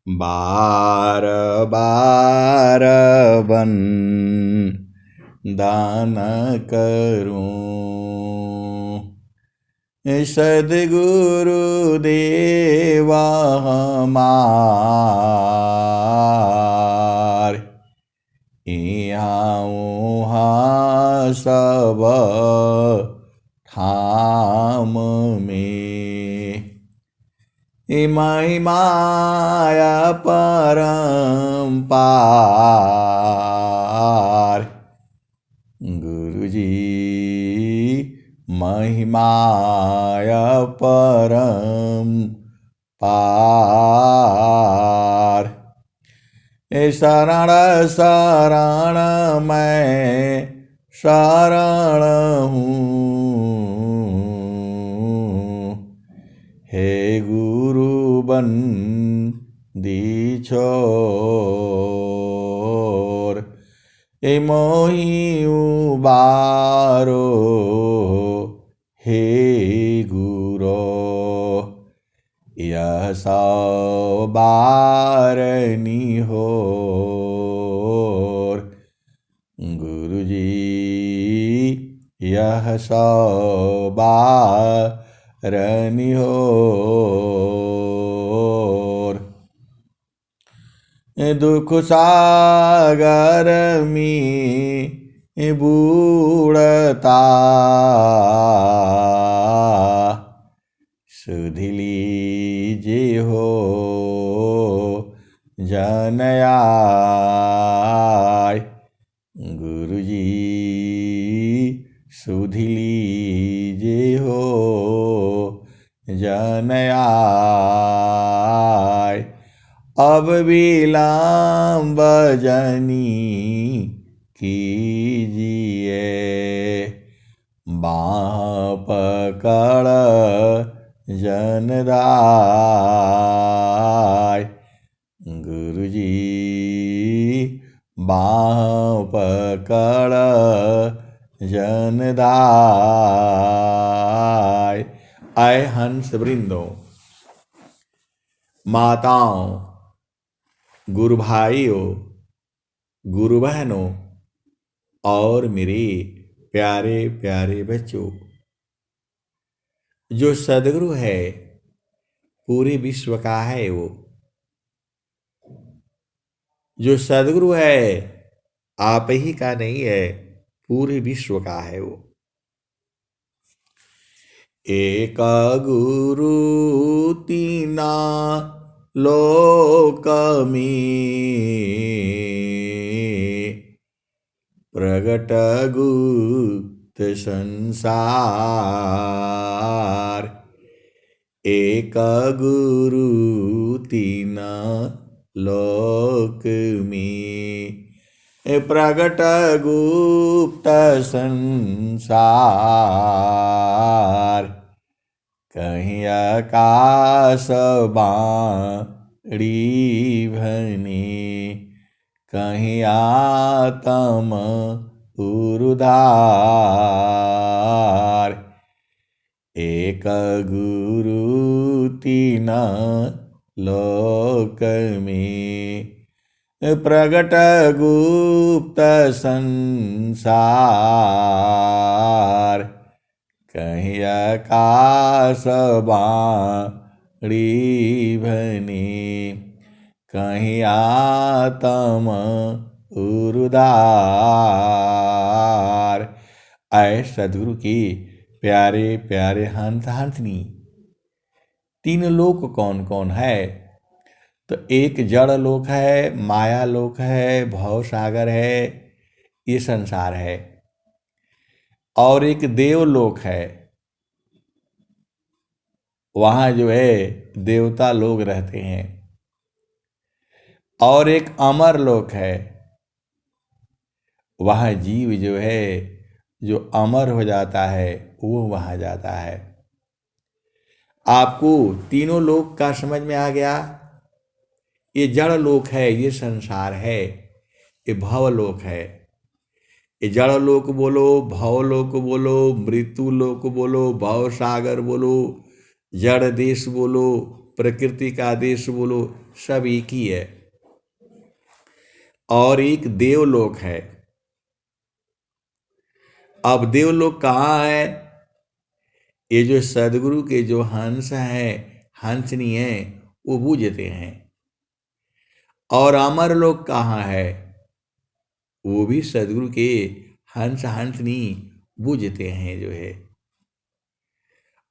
बार बार बन दान करूं सद्गुरु देवा हमार यहाँ उहाँ सब ठाम में महिमाया परम्पार गुरुजी महिमाया परम्पार शरण शरण मैं शरण हूँ हे गुरु बंदी छोर मोहि उबारो हे गुरो यह सौ बारनी होर गुरुजी यह सौ बारनी होर दुख सागर में बूढ़ता सुधि लीजे हो जनयाय गुरुजी सुधि लीजे हो जनयाय अब विलम्ब जनी कीजिए बाँह पकड़ जनदाय गुरुजी बाँह पकड़ जनदाय। आए हंस वृंदों, माताओं, गुरु भाइयों, गुरु बहनों और मेरे प्यारे प्यारे बच्चों, जो सद्गुरु है पूरे विश्व का है। वो जो सद्गुरु है आप ही का नहीं है, पूरे विश्व का है। वो एक गुरु तीना लोक में प्रगट गुप्त संसार। एक गुरु तीन लोक में प्रगट गुप्त संसार। कहीं आकाश बाड़ी भनी, कहीं आत्म उरुधार। एक गुरु तीन लोक में प्रगट गुप्त संसार। कहीं आकाश बाड़ी भनी, कहीं आत्म उरुदार। आए सद्गुरु की प्यारे प्यारे हंस हंसनी। तीन लोक कौन कौन है? तो एक जड़ लोक है, माया लोक है, भव सागर है, ये संसार है। और एक देवलोक है, वहाँ जो है देवता लोग रहते हैं। और एक अमर लोक है, वहाँ जीव जो है जो अमर हो जाता है वो वहाँ जाता है। आपको तीनों लोक का समझ में आ गया? ये जड़ लोक है, ये संसार है, ये भवलोक है। ये जड़ लोक बोलो, भवलोक बोलो, मृत्यु लोक बोलो, भव सागर बोलो, जड़ देश बोलो, प्रकृति का आदेश बोलो, सब एक ही है। और एक देवलोक है। अब देवलोक कहाँ है? ये जो सदगुरु के जो हंस हैं, हंसनी हैं, वो बूझते हैं। और अमर लोक कहाँ है? वो भी सदगुरु के हंस हंसनी बूझते हैं जो है।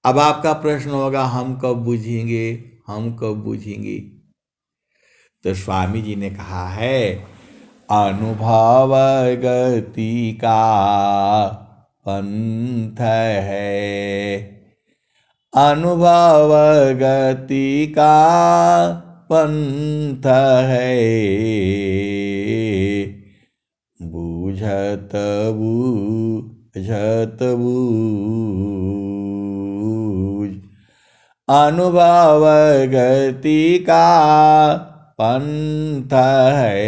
अब आपका प्रश्न होगा, हम कब बूझेंगे, हम कब बूझेंगे? तो स्वामी जी ने कहा है, अनुभव गति का पंथ है, अनुभव गति का पंथ है, बूझत बूझत बूझ, अनुभव गति का पंथ है,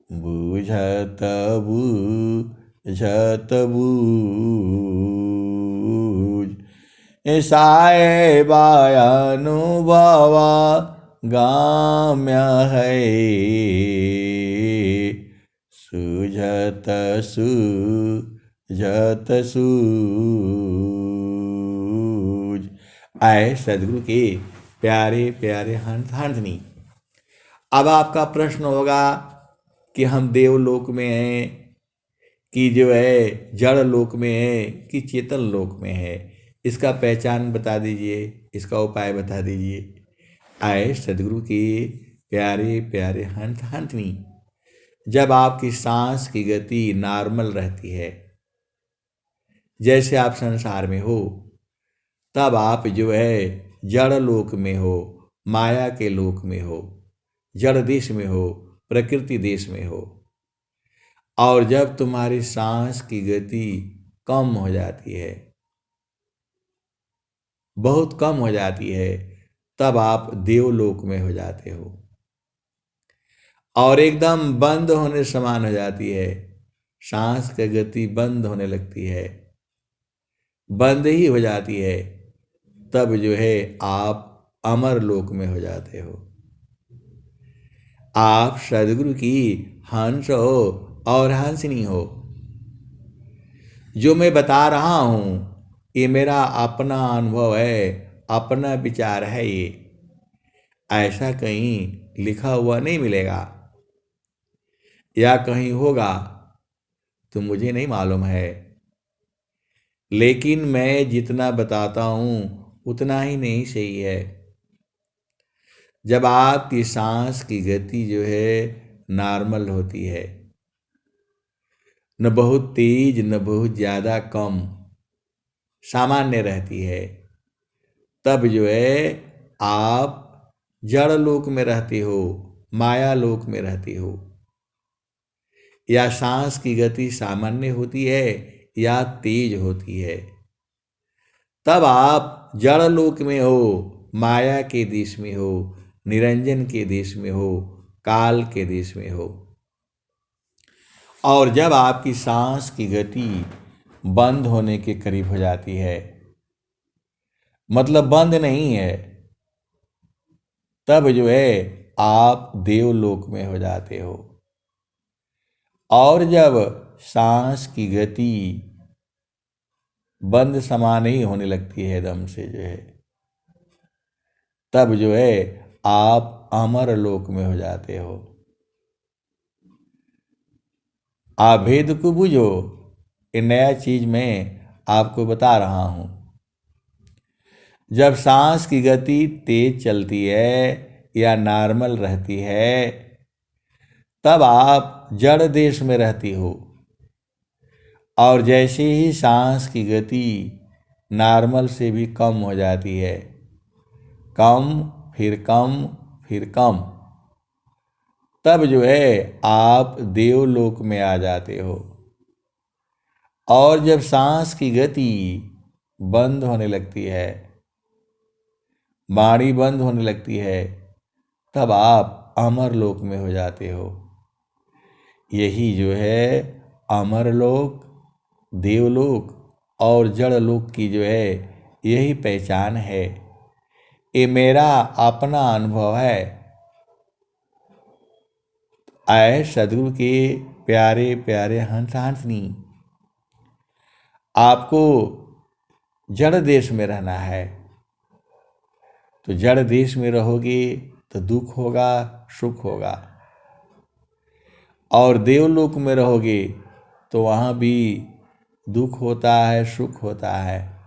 बूझत बूझत बूझ, साहेबा अनुभव गाम्य है, सूझत सूझत सूझ। आए सदगुरु के प्यारे प्यारे हंसनी। अब आपका प्रश्न होगा कि हम देवलोक में हैं कि जो है जड़ लोक में है कि चेतन लोक में है, इसका पहचान बता दीजिए, इसका उपाय बता दीजिए। आए सदगुरु के प्यारे प्यारे हंसनी, जब आपकी सांस की गति नॉर्मल रहती है, जैसे आप संसार में हो, तब आप जो है जड़ लोक में हो, माया के लोक में हो, जड़ देश में हो, प्रकृति देश में हो। और जब तुम्हारी सांस की गति कम हो जाती है, बहुत कम हो जाती है, तब आप देवलोक में हो जाते हो। और एकदम बंद होने समान हो जाती है, सांस की गति बंद होने लगती है, बंद ही हो जाती है, तब जो है आप अमर लोक में हो जाते हो। आप सदगुरु की हंस हो और हंसनी हो। जो मैं बता रहा हूं, ये मेरा अपना अनुभव है, अपना विचार है। ये ऐसा कहीं लिखा हुआ नहीं मिलेगा, या कहीं होगा तो मुझे नहीं मालूम है। लेकिन मैं जितना बताता हूं उतना ही नहीं सही है। जब आपकी सांस की गति जो है नॉर्मल होती है, न बहुत तेज न बहुत ज़्यादा कम, सामान्य रहती है, तब जो है आप जड़ लोक में रहते हो, माया लोक में रहते हो। या सांस की गति सामान्य होती है या तेज होती है, तब आप जड़ लोक में हो, माया के देश में हो, निरंजन के देश में हो, काल के देश में हो। और जब आपकी सांस की गति बंद होने के करीब हो जाती है, मतलब बंद नहीं है, तब जो है आप देवलोक में हो जाते हो। और जब सांस की गति बंद समान ही होने लगती है एकदम से जो है, तब जो है आप अमर लोक में हो जाते हो। आप भेद को बुझो, ये नया चीज मैं आपको बता रहा हूं। जब सांस की गति तेज चलती है या नॉर्मल रहती है, तब आप जड़ देश में रहती हो। और जैसे ही सांस की गति नॉर्मल से भी कम हो जाती है, कम फिर कम फिर कम, तब जो है आप देवलोक में आ जाते हो। और जब सांस की गति बंद होने लगती है, वाणी बंद होने लगती है, तब आप अमर लोक में हो जाते हो। यही जो है अमर लोक, देवलोक और जड़ लोक की जो है यही पहचान है। ये मेरा अपना अनुभव है। आए सदगुरु के प्यारे प्यारे हंस हंसनी, आपको जड़ देश में रहना है, तो जड़ देश में रहोगे तो दुख होगा, सुख होगा। और देवलोक में रहोगे तो वहाँ भी दुख होता है, सुख होता है।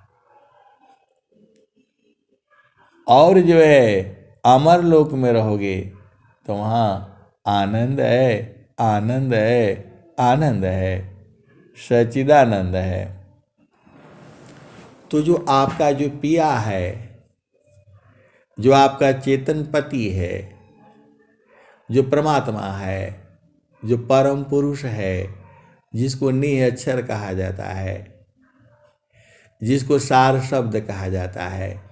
और जो है अमर लोक में रहोगे तो वहाँ आनंद है, आनंद है, आनंद है, सच्चिदानंद है। तो जो आपका जो पिया है, जो आपका चेतन पति है, जो परमात्मा है, जो परम पुरुष है, जिसको निअक्षर कहा जाता है, जिसको सार शब्द कहा जाता है,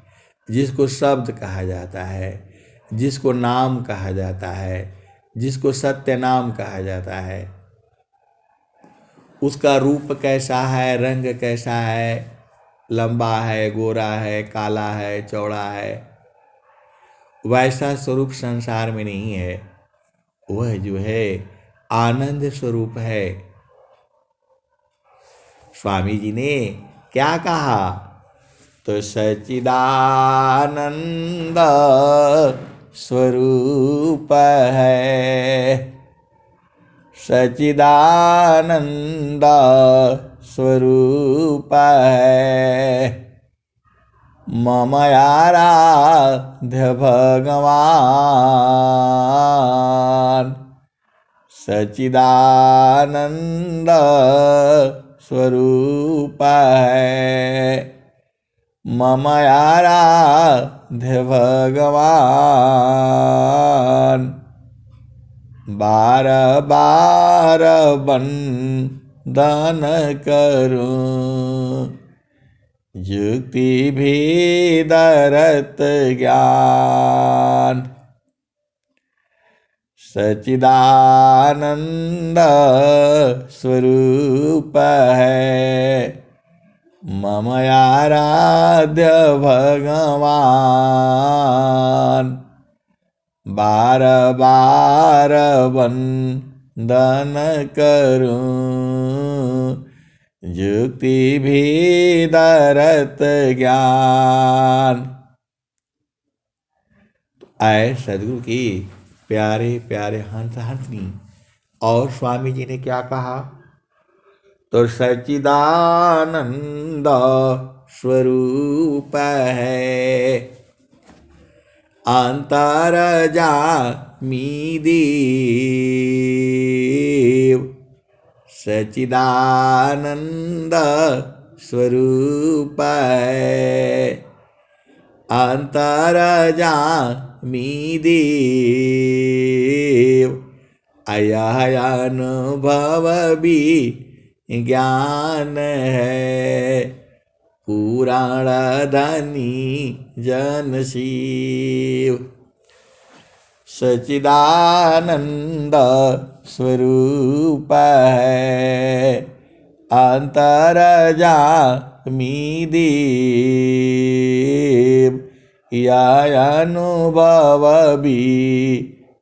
जिसको शब्द कहा जाता है, जिसको नाम कहा जाता है, जिसको सत्य नाम कहा जाता है, उसका रूप कैसा है, रंग कैसा है, लंबा है, गोरा है, काला है, चौड़ा है, वैसा स्वरूप संसार में नहीं है। वह जो है आनंद स्वरूप है। स्वामी जी ने क्या कहा? तो सच्चिदानंद स्वरूप है, सच्चिदानंद स्वरूप है, मम आराध्य भगवान, सच्चिदानंद स्वरूप है, मम आराध्य भगवान। बार बार वंदन करूं, युक्ति भेदरत ज्ञान, सच्चिदानंद स्वरूप है, मम आराध्य भगवान। बार बार वंदन करूं, युक्ति भेदरत ज्ञान। आए सदगुरु की प्यारे प्यारे हंस हंसनी। और स्वामी जी ने क्या कहा? तो सच्चिदानंद स्वरूप है, अंतर्यामी देव, सच्चिदानंद स्वरूप है, अंतर्यामी देव, अनुभव भी ज्ञान है, पुराण धनी जन शिव, सच्चिदानंद स्वरूप है, अंतर्यामी देव, यह अनुभव भी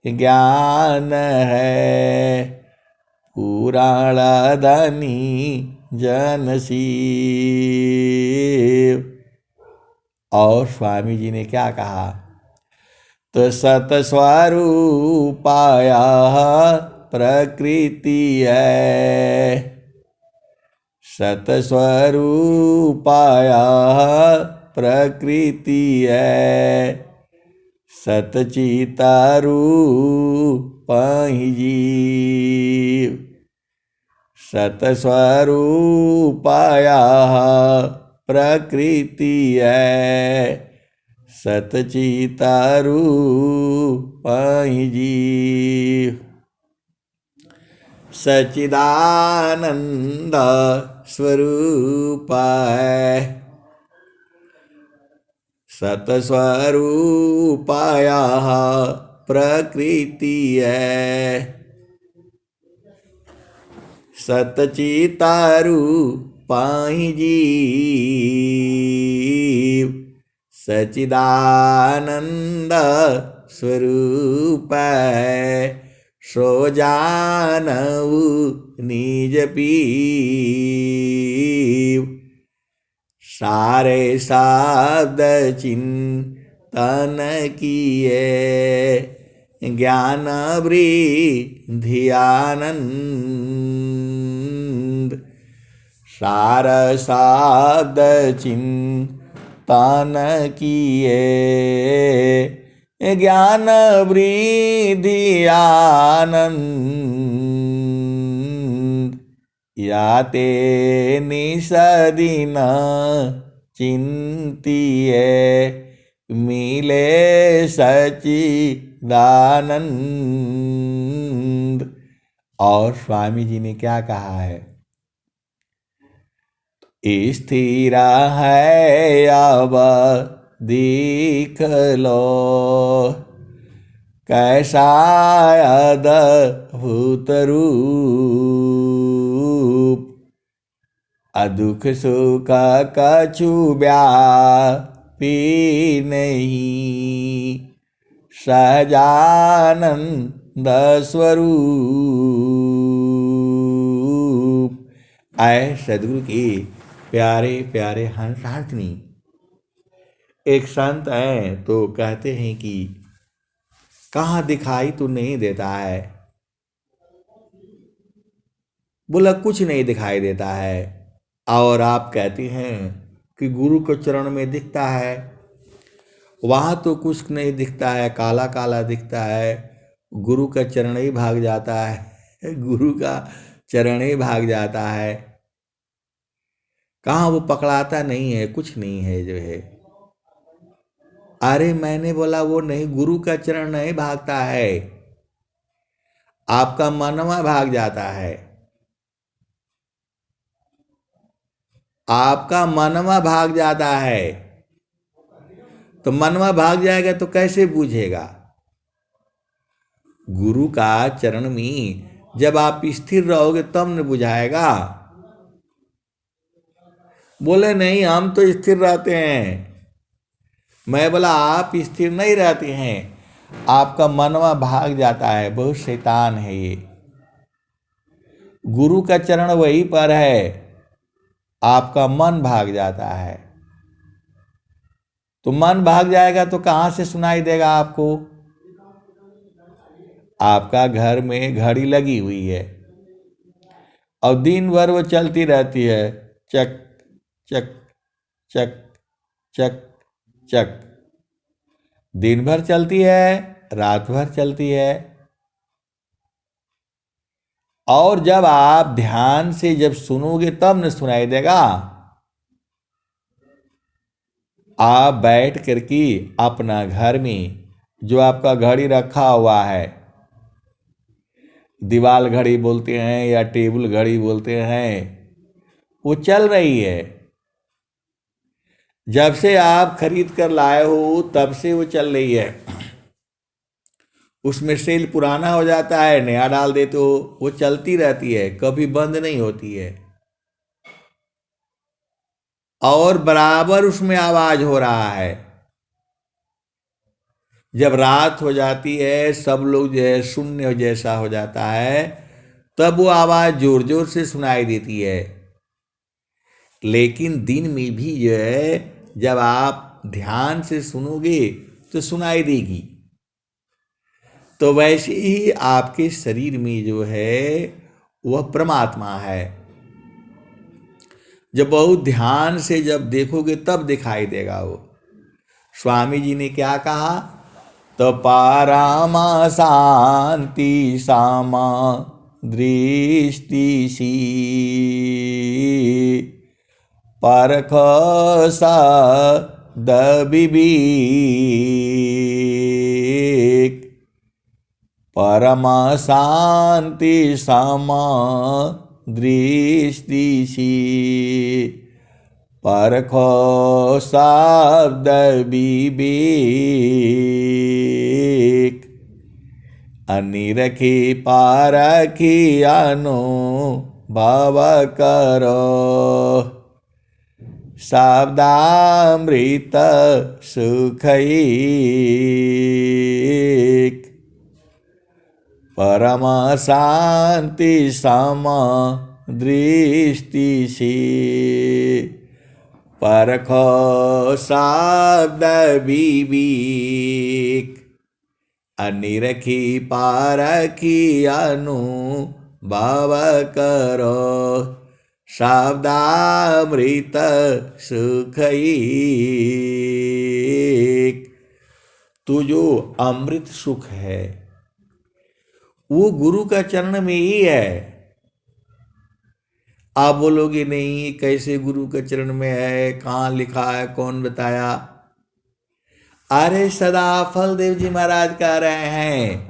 ज्ञान है, पुराण धनी जन शिव। और स्वामी जी ने क्या कहा? तो सतस्वरूपाया प्रकृति है, सतस्वरूपाया प्रकृति है, सतचितारूप ही जीव, सतस्वरूपाया प्रकृति है, सतचितारूप ही जीव, सच्चिदानंद स्वरूप है, सतस्वरूपाया प्रकृति है, सतचितारूप ही जीव, सचिदानंद स्वरूप सो जानऊ निज पीव। सारे शब्द चिंतन किए ज्ञान वृद्धि आनंद। सार शब्द चिंतन किए ज्ञान वृद्धि आनंद। याते निसदिन चिंतिए मिले सच्चिदानंद। और स्वामी जी ने क्या कहा है? स्थिर है अब देख लो कैसा अद्भुत रूप। अदुख सुख कछु व्यापी नहीं सहजानंद स्वरूप। आए सदगुरु की प्यारे प्यारे हंस हाथनी। एक संत है तो कहते हैं कि कहाँ दिखाई तो नहीं देता है। बोला कुछ नहीं दिखाई देता है। और आप कहते हैं कि गुरु के चरण में दिखता है। वहाँ तो कुछ नहीं दिखता है, काला काला दिखता है। गुरु का चरण ही भाग जाता है, गुरु का चरण ही भाग जाता है। कहाँ वो पकड़ाता नहीं है, कुछ नहीं है जो है। अरे मैंने बोला वो नहीं, गुरु का चरण नहीं भागता है, आपका मनवा भाग जाता है। आपका मनवा भाग जाता है। तो मनवा भाग जाएगा तो कैसे बूझेगा? गुरु का चरण में जब आप स्थिर रहोगे तब न बुझाएगा। बोले नहीं हम तो स्थिर रहते हैं। मैं बोला आप स्थिर नहीं रहते हैं, आपका मनवा भाग जाता है। बहुत शैतान है ये। गुरु का चरण वहीं पर है, आपका मन भाग जाता है। तो मन भाग जाएगा तो कहाँ से सुनाई देगा आपको? आपका घर में घड़ी लगी हुई है और दिन भर वो चलती रहती है, चक चक चक चक चक। दिन भर चलती है, रात भर चलती है। और जब आप ध्यान से जब सुनोगे तब न सुनाई देगा। आप बैठ करके अपना घर में जो आपका घड़ी रखा हुआ है, दीवाल घड़ी बोलते हैं या टेबल घड़ी बोलते हैं, वो चल रही है। जब से आप खरीद कर लाए हो तब से वो चल रही है। उसमें सेल पुराना हो जाता है, नया डाल देते हो, वो चलती रहती है, कभी बंद नहीं होती है। और बराबर उसमें आवाज हो रहा है। जब रात हो जाती है, सब लोग जो है शून्य जैसा हो जाता है, तब वो आवाज जोर जोर से सुनाई देती है। लेकिन दिन में भी जो है जब आप ध्यान से सुनोगे तो सुनाई देगी। तो वैसे ही आपके शरीर में जो है वह परमात्मा है। जब बहुत ध्यान से जब देखोगे तब दिखाई देगा वो। स्वामी जी ने क्या कहा? तो पारामा शांति सामा दृष्टि सी परख सद विवेक। परम शांति समा दृष्टि सी परखो शब्द विवेक। अनिरखी पारखी अनुभव करो शब्दामृत सुखैक परम शांति सम दृष्टि से परखो शब्द विवेक अनिरखी पारखी अनुभव करो शब्दामृत सुखैक। तो जो अमृत सुख है वो गुरु का चरण में ही है। आप बोलोगे नहीं कैसे गुरु के चरण में है, कहाँ लिखा है, कौन बताया? अरे सदा फलदेव जी महाराज कह रहे हैं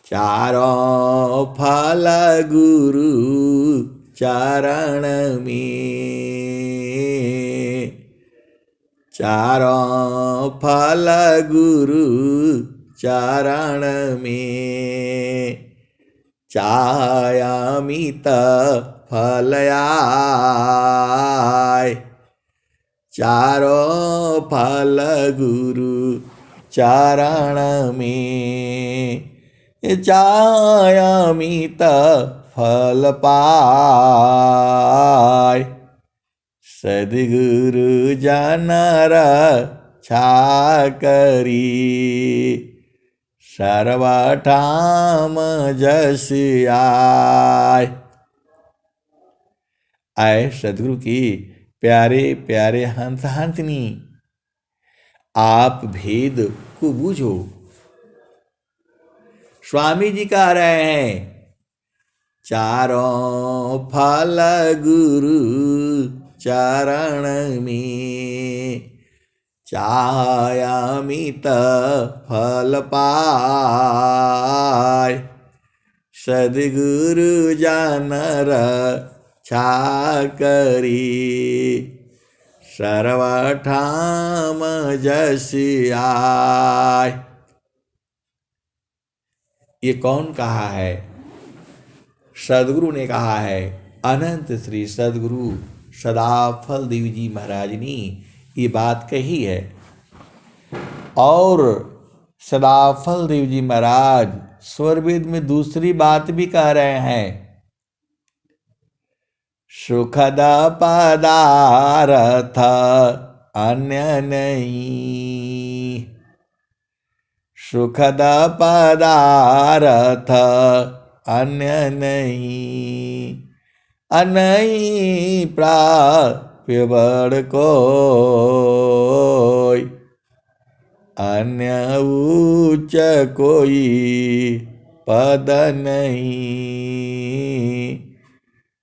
चारों फल गुरु चरण में, चारों फल गुरु चरण में चायामित फल आए। चारों फल गुरु चरण में चायामित फल पाए। सद्गुरु जनर छा करी सर्वठाम जस आय। आए सद्गुरु की प्यारे प्यारे हंस हंसनी, आप भेद को बूझो। स्वामी जी कह रहे हैं चारों फल गुरु चरण में चायामित फल पाय। सद्गुरु जानर छा करी सर्वठाम जस आय। ये कौन कहा है? सद्गुरु ने कहा है। अनंत श्री सद्गुरु सदाफल देव जी महाराज ने ये बात कही है। और सदाफल देव जी महाराज स्वरवेद में दूसरी बात भी कह रहे हैं सुखद पदार्थ अन्य नहीं, सुखद पदार्थ अन्य नहीं, अनई प्राप्य बड़ कोई, अन्य उच्च कोई पद नहीं,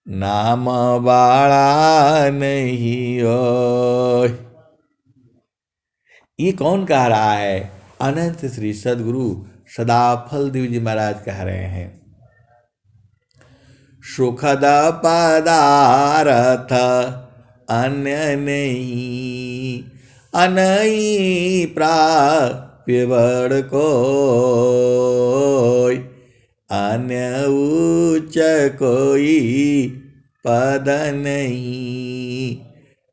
नाम बाड़ा नहीं होय। ये कौन कह रहा है? अनंत श्री सद्गुरु सदाफल देव जी महाराज कह रहे हैं सुखद पदार्थ अन्य नहीं, अनई प्राप्य बड़ कोई, अन्य उच्च कोई पद नहीं,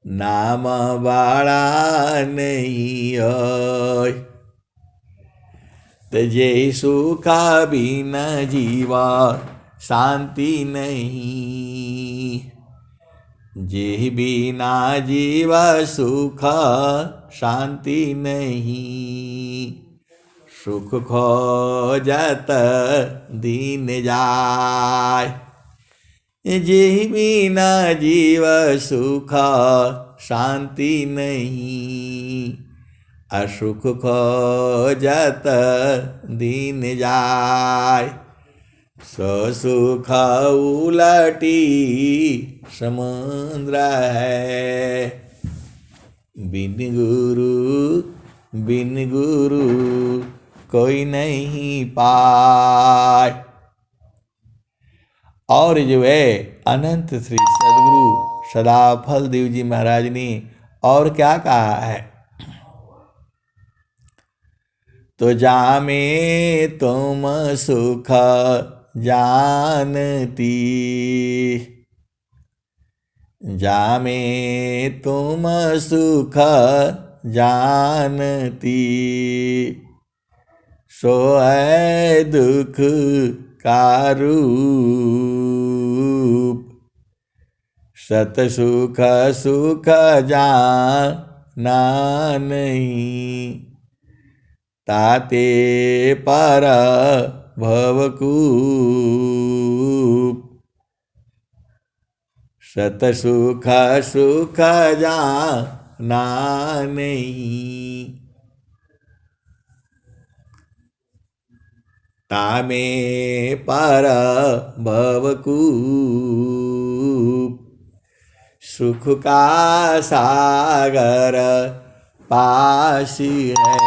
नाम बाड़ा नहीं होय। तजे सुखा बिना जीवा शांति नहीं, जे बिना जीव सुख शांति नहीं, सुख खोजत दीन जाय, जे बिना जीव सुख शांति नहीं, असुख खोजत दीन जाय, सो सुख उलटी समुद्र है, बिन गुरु कोई नहीं पाए। और जो है अनंत श्री सद्गुरु सदाफल देव जी महाराज ने और क्या कहा है? तो जामे तुम सुख जानती, जामे तुम सुख जानती, सो है दुख का रूप। सत सुख सुख जाना नहीं, ताते पर भवकूप। सत सुख सुख जाना नहीं, तामे पर भवकूप। सुख का सागर पासी है,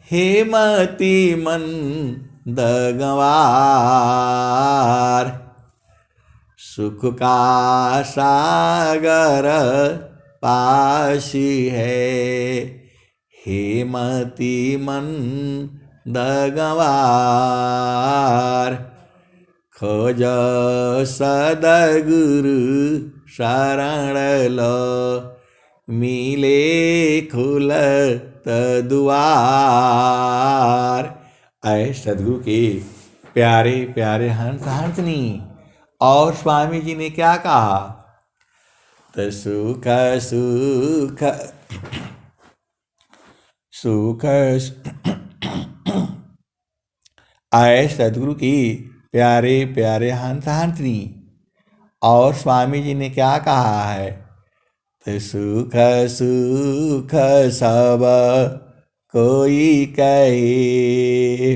हेमति मंद गंवार। सुख का सागर पासी है, हेमति मंद गंवार। खोज सदगुरु शरण लो, मिले खुलत दुआर। ऐ सदगुरु के प्यारे प्यारे हंस हंसनी। और स्वामी जी ने क्या कहा? तो सुख सुख सुख आए सदगुरु की प्यारे प्यारे हंस हंसनी। और स्वामी जी ने क्या कहा है? तो सुख सुख सब कोई कहे,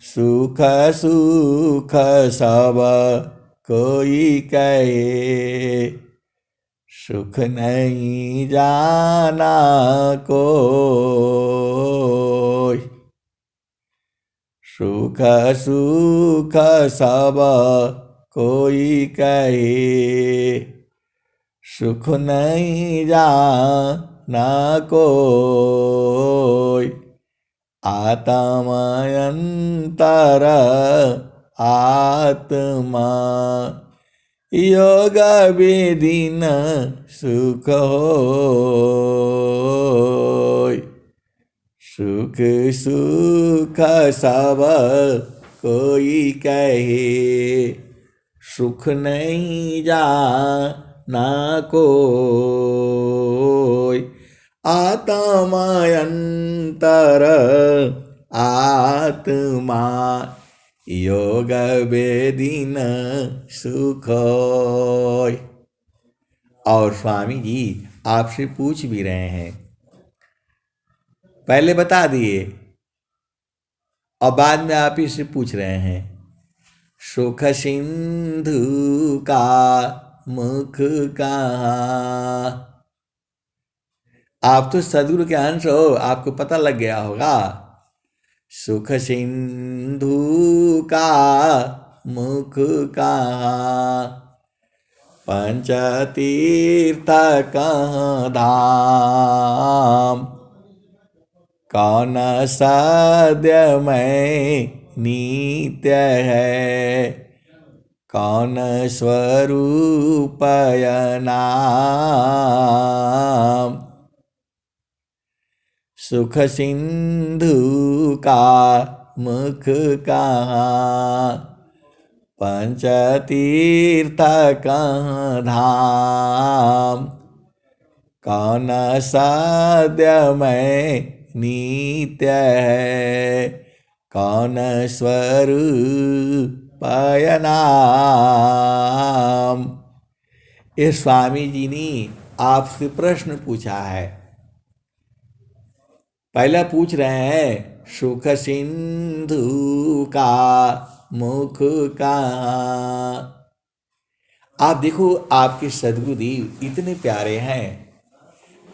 सुख सुख सब कोई कहे, सुख नहीं जाना कोई। सुख सुख सब कोई कहे, सुख नहीं जाना कोई। आत्मायंतर आत्मा, योग विधिन सुख होय। सुख सुख सब कोई कहे, सुख नहीं जाना कोई। आत्मायंतर आत्मा, योग वेदिन सुख होय। और स्वामी जी आपसे पूछ भी रहे हैं, पहले बता दिए और बाद में आप ही से पूछ रहे हैं। सुख सिंधु का मुख कहाँ? आप तो सदगुरु के अंश हो, आपको पता लग गया होगा। सुख सिंधु का मुख कहाँ? पंच तीर्थ कहाँ धाम? कौन सद्य में नित्य है? कौन स्वरूप नाम? सुख सिंधु का मुख कहाँ? पंच तीर्थ कहाँ धाम? कौन सद्य में नित्य है? कौन स्वरूप नाम? ये स्वामी जी ने आपसे प्रश्न पूछा है। पहला पूछ रहे हैं सुख सिंधु का मुख कहाँ? आप देखो, आपके सद्गुरुदेव इतने प्यारे हैं,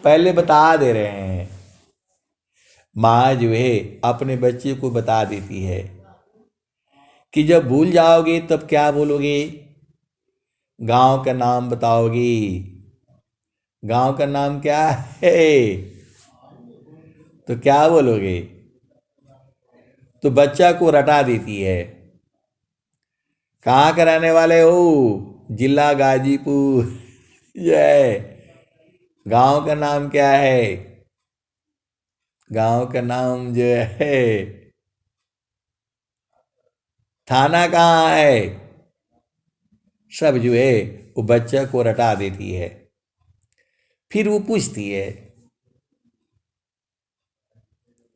पहले बता दे रहे हैं। माँ जो है अपने बच्चे को बता देती है कि जब भूल जाओगे तब क्या बोलोगे? गांव का नाम बताओगी। गांव का नाम क्या है? तो क्या बोलोगे? तो बच्चा को रटा देती है। कहाँ के रहने वाले हो? जिला गाजीपुर। जय। गांव का नाम क्या है? गांव का नाम जो है, थाना कहाँ है? सब जो है वो बच्चा को रटा देती है। फिर वो पूछती है।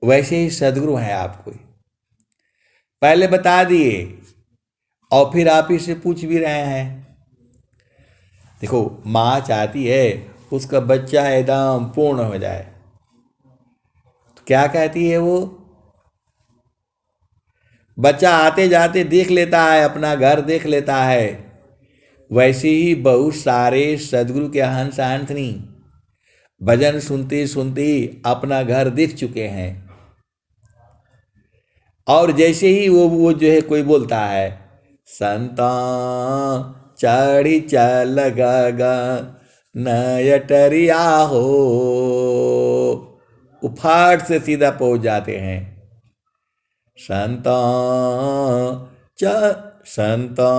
वैसे ही सदगुरु हैं आपको, पहले बता दिए और फिर आप ही से पूछ भी रहे हैं। देखो, माँ चाहती है उसका बच्चा एकदम पूर्ण हो जाए, तो क्या कहती है वो? बच्चा आते जाते देख लेता है, अपना घर देख लेता है। वैसे ही बहुत सारे सदगुरु के हंस हंसनी भजन सुनते सुनते अपना घर देख चुके हैं। और जैसे ही वो जो है कोई बोलता है, संता चढ़ी चल गगन नयटरिया हो, उफाट से सीधा पहुंच जाते हैं। संता संता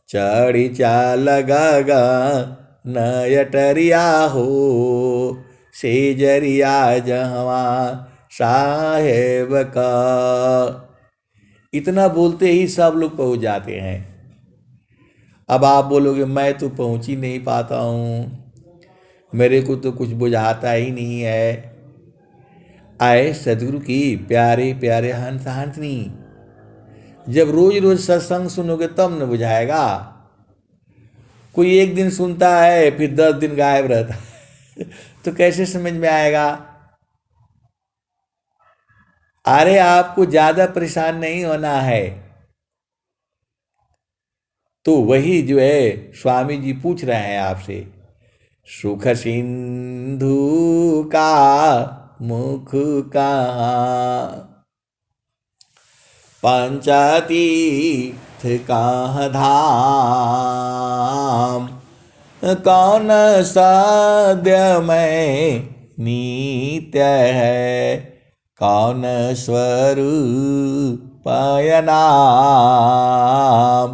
चढ़ी चल गगन नयटरिया हो, सेजरिया जहवा साहेब का। इतना बोलते ही सब लोग पहुंच जाते हैं। अब आप बोलोगे मैं तो पहुंच ही नहीं पाता हूँ, मेरे को तो कुछ बुझाता ही नहीं है। आए सदगुरु की प्यारे प्यारे हंस हंसनी, जब रोज रोज सत्संग सुनोगे तब न बुझाएगा। कोई एक दिन सुनता है फिर 10 दिन गायब रहता है तो कैसे समझ में आएगा? अरे आपको ज्यादा परेशान नहीं होना है। तो वही जो है स्वामी जी पूछ रहे हैं आपसे, सुख सिंधु का मुख कहाँ, पंचतीर्थ कहाँ धाम, कौन सद्य में नित्य है, कौन स्वरूप नाम।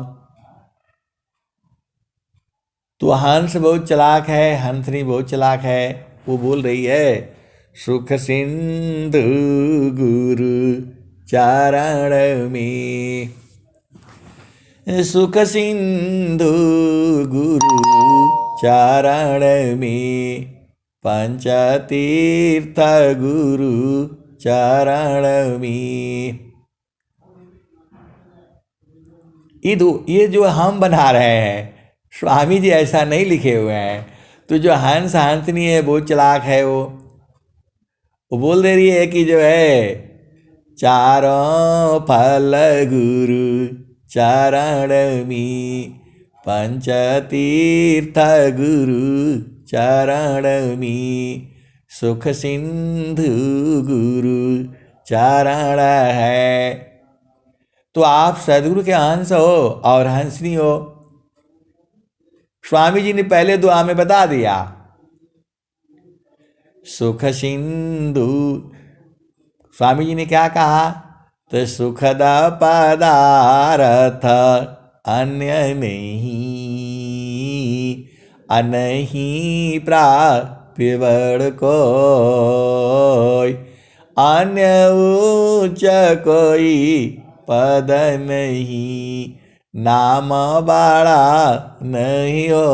तो हंस बहुत चलाक है, हंसनी बहुत चलाक है। वो बोल रही है, सुख सिंधु गुरु चरण में, सुख सिंधु गुरु चरण में, पंचतीर्थ गुरु चरण में। ये जो हम बना रहे हैं, स्वामी जी ऐसा नहीं लिखे हुए हैं। तो जो हंस हंसनी है बहुत चलाक है। वो बोल दे रही है कि जो है चारों फल गुरु चरण में, पंचतीर्थ गुरु चरण में, सुख सिंधु गुरु चरण है। तो आप सदगुरु के हंस हो और हंसनी हो। स्वामी जी ने पहले दुआ में बता दिया, सुख सिंधु। स्वामी जी ने क्या कहा? तो सुखद पदार्थ अन्य नहीं, अनहीं प्राप्य बड़ कोई, अन्य उच्च कोई पद नहीं, नाम बड़ा नहीं हो।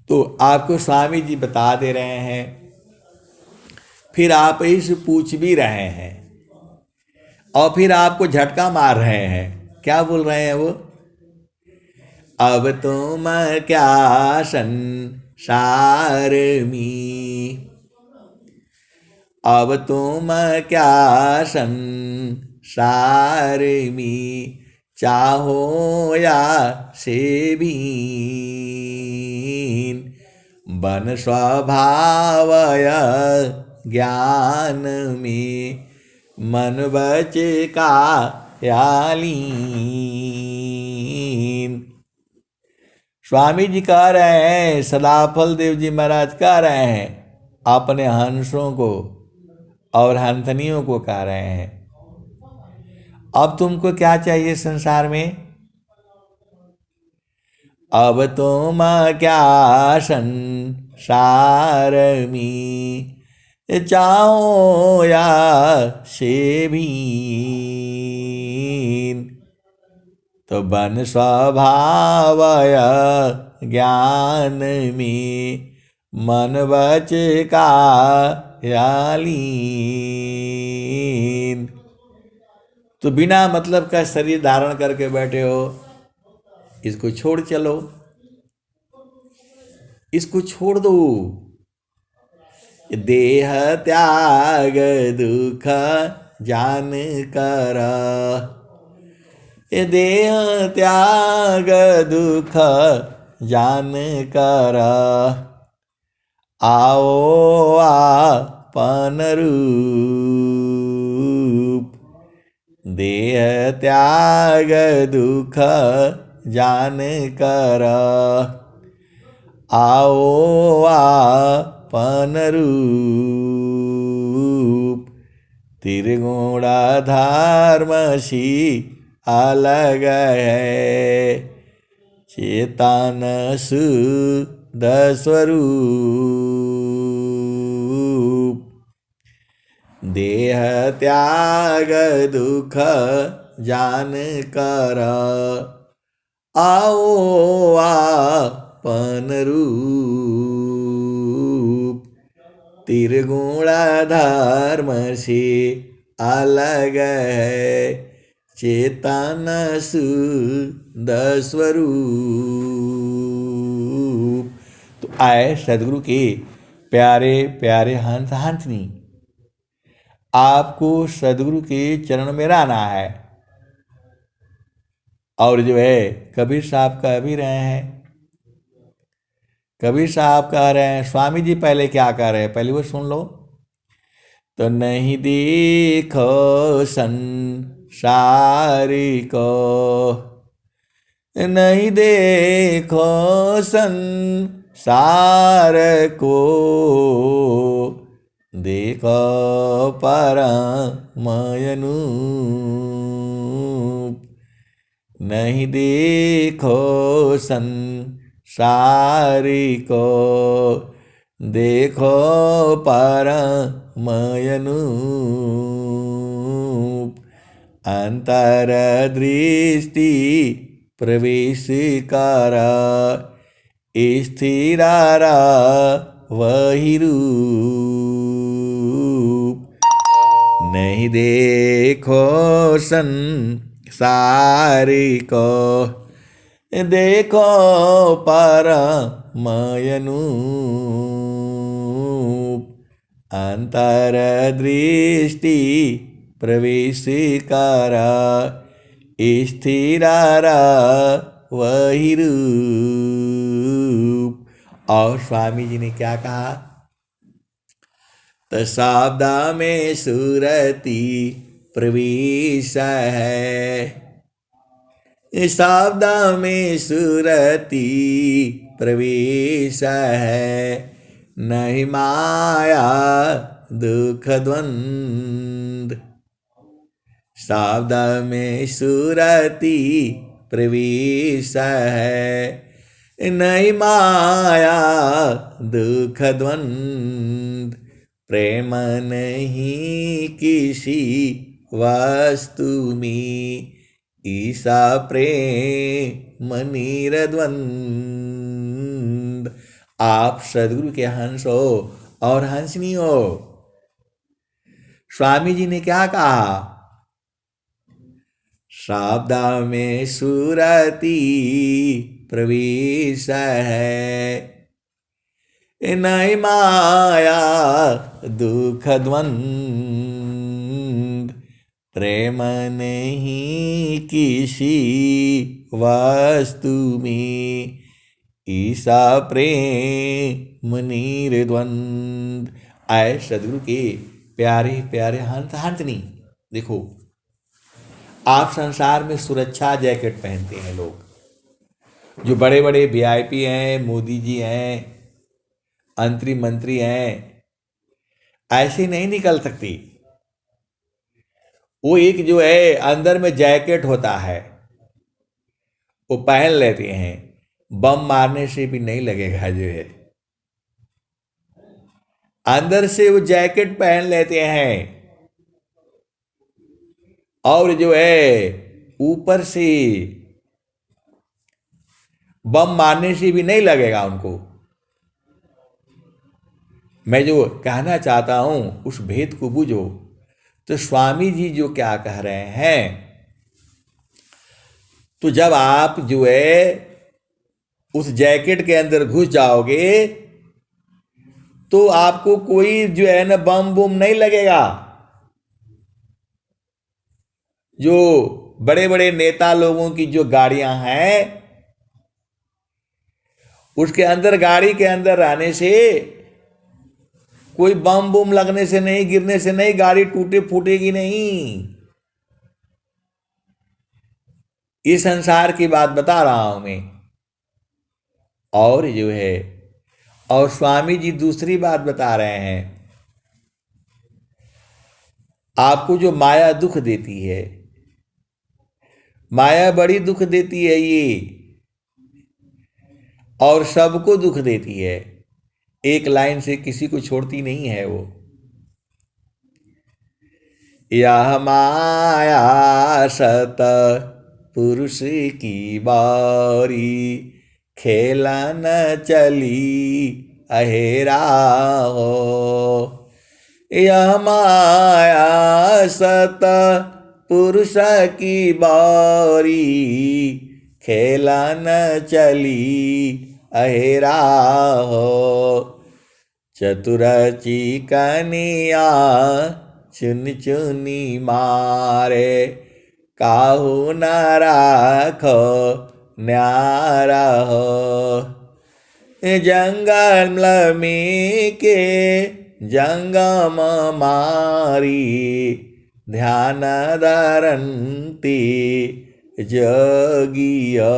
तो आपको स्वामी जी बता दे रहे हैं, फिर आप इस पूछ भी रहे हैं और फिर आपको झटका मार रहे हैं। क्या बोल रहे हैं वो? अब तुम क्या संसार में, अब तुम क्या संसार में, चाहो या से भीन, बन स्वभावय ज्ञान में, मन बचे का यालीन। स्वामी जी कह रहे हैं, सदाफल देव जी महाराज कह रहे हैं अपने हंसों को और हंसनियों को कह रहे हैं, अब तुमको क्या चाहिए संसार में? अब तुम क्या संसार में चाहो या से भी, तो बन स्वभावय ज्ञान में मन वच का यालीन। तो बिना मतलब का शरीर धारण करके बैठे हो, इसको छोड़ चलो, इसको छोड़ दो। देह त्याग दुख जान कर, देह त्याग दुख जान कर, आओ आपन रूप। देह त्याग दुख जान कर, आओ आपन रूप। त्रिगुण धर्मसी अलग है, चेतन शुद्ध स्वरूप। देह त्याग दुख जान कर, आओ आपन रूप। त्रिगुण धर्म से अलग है, चेतन शुद्ध स्वरूप। तो आए सदगुरु के प्यारे प्यारे हंस हंसनी, आपको सदगुरु के चरण में रहना है। और जो है कबीर साहब कह भी रहे हैं, कबीर साहब कह रहे हैं, स्वामी जी पहले क्या कह रहे हैं, पहले वो सुन लो। तो नहीं देखो संसार को, नहीं देखो संसार को, देखो परमयनूप। नहीं देखो संसार को, देखो परमयनूप। अंतर दृष्टि प्रवेश कर, स्थिर वही रूप। नहीं देखो संसार को, देखो परमयनूप। अंतर दृष्टि प्रवेश कर, स्थिर वही रूप। और स्वामी जी ने क्या कहा, तो शब्द में सुरति प्रवेश है, शब्द में सुरति प्रवेश है। नहीं माया दुख द्वंद, शब्द में सुरति प्रवेश है। नहीं माया दुख द्वंद, प्रेम नहीं किसी वस्तु में, ईसा प्रेम निरद्वंद। आप सदगुरु के हंस हो और हंसनी हो। स्वामी जी ने क्या कहा, शब्द में सुरति प्रवेश है, नहीं माया दुख द्वंद, प्रेम नहीं किसी वस्तु में, ईसा प्रेम निर्द्वंद। आए सदगुरु के प्यारे प्यारे हंस हंसनी, देखो आप संसार में सुरक्षा जैकेट पहनते हैं लोग, जो बड़े बड़े वीआईपी हैं, मोदी जी हैं, अंतरिम मंत्री हैं, ऐसे नहीं निकल सकती। वो एक जो है अंदर में जैकेट होता है वो पहन लेते हैं, बम मारने से भी नहीं लगेगा जो है। अंदर से वो जैकेट पहन लेते हैं और जो है ऊपर से बम मारने से भी नहीं लगेगा उनको। मैं जो कहना चाहता हूं उस भेद को बूझो। तो स्वामी जी जो क्या कह रहे हैं, तो जब आप जो है उस जैकेट के अंदर घुस जाओगे तो आपको कोई जो है ना बम बुम नहीं लगेगा। जो बड़े बड़े नेता लोगों की जो गाड़ियां हैं उसके अंदर, गाड़ी के अंदर रहने से कोई बम बुम लगने से नहीं, गिरने से नहीं, गाड़ी टूटे फूटेगी नहीं। इस संसार की बात बता रहा हूं मैं। और जो है, और स्वामी जी दूसरी बात बता रहे हैं, आपको जो माया दुख देती है, माया बड़ी दुख देती है ये, और सबको दुख देती है। एक लाइन से किसी को छोड़ती नहीं है वो। यह माया सत पुरुष की बारी, खेला न चली अहेरा हो। यह माया सत पुरुष की बारी, खेला न चली अहेरा हो। चतुर चिकनिया चुन चुनी मारे, काहू न राखो न्यारा हो। जंगल में के जंगम मारी, ध्यान धरंती जोगियो।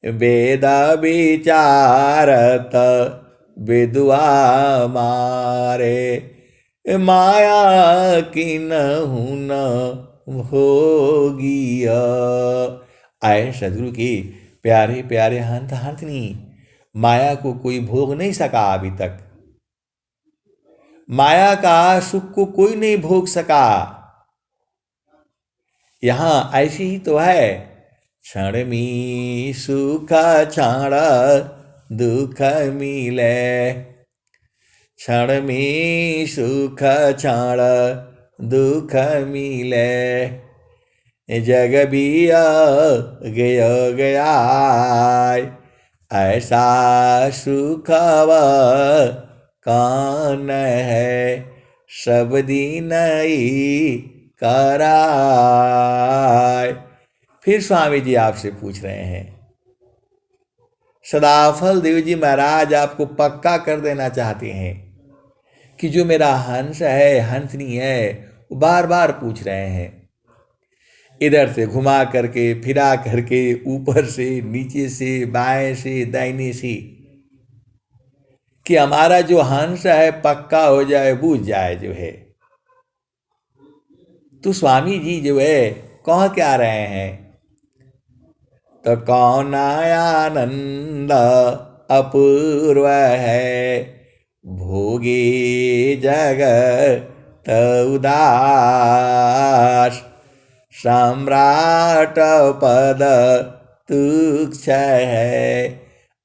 वेद विचारत विद्वा मारे, माया किन्हु न भोगिया। आए सदगुरु की प्यारे प्यारे हंत हंतनी, माया को कोई भोग नहीं सका अभी तक। माया का सुख को कोई नहीं भोग सका। यहां ऐसी ही तो है। क्षण में सुख क्षण दुख मिले, क्षण में सुख क्षण दुख मिले। जग भी गया गया, ऐसा सुख कान है, सब दिन ही कराय। फिर स्वामी जी आपसे पूछ रहे हैं, सदाफल देव जी महाराज आपको पक्का कर देना चाहते हैं कि जो मेरा हंस है, हंसनी है, वो बार बार पूछ रहे हैं, इधर से घुमा करके, फिरा करके, ऊपर से, नीचे से, बाएं से, दाहिने से, कि हमारा जो हंस है पक्का हो जाए, बूझ जाए जो है। तो स्वामी जी जो है कह क्या रहे हैं, तो कौन आनंद अपूर्व है, भोगे जगत उदास। सम्राट पद तुच्छ है,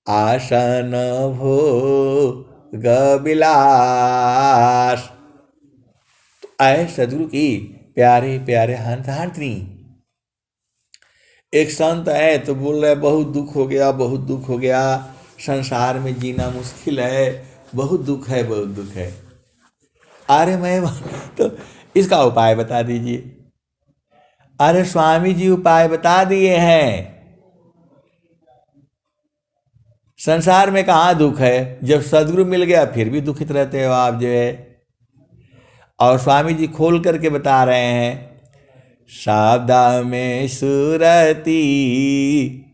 आसन भोग विलास। तो आए सदगुरु की प्यारे प्यारे हंस हंसनी। एक संत है तो बोल रहे बहुत दुख हो गया, बहुत दुख हो गया, संसार में जीना मुश्किल है, बहुत दुख है, बहुत दुख है। अरे मैं तो इसका उपाय बता दीजिए। अरे स्वामी जी उपाय बता दिए हैं। संसार में कहाँ दुख है, जब सदगुरु मिल गया फिर भी दुखित रहते हो आप जो है। और स्वामी जी खोल करके बता रहे हैं, सादा में सुरती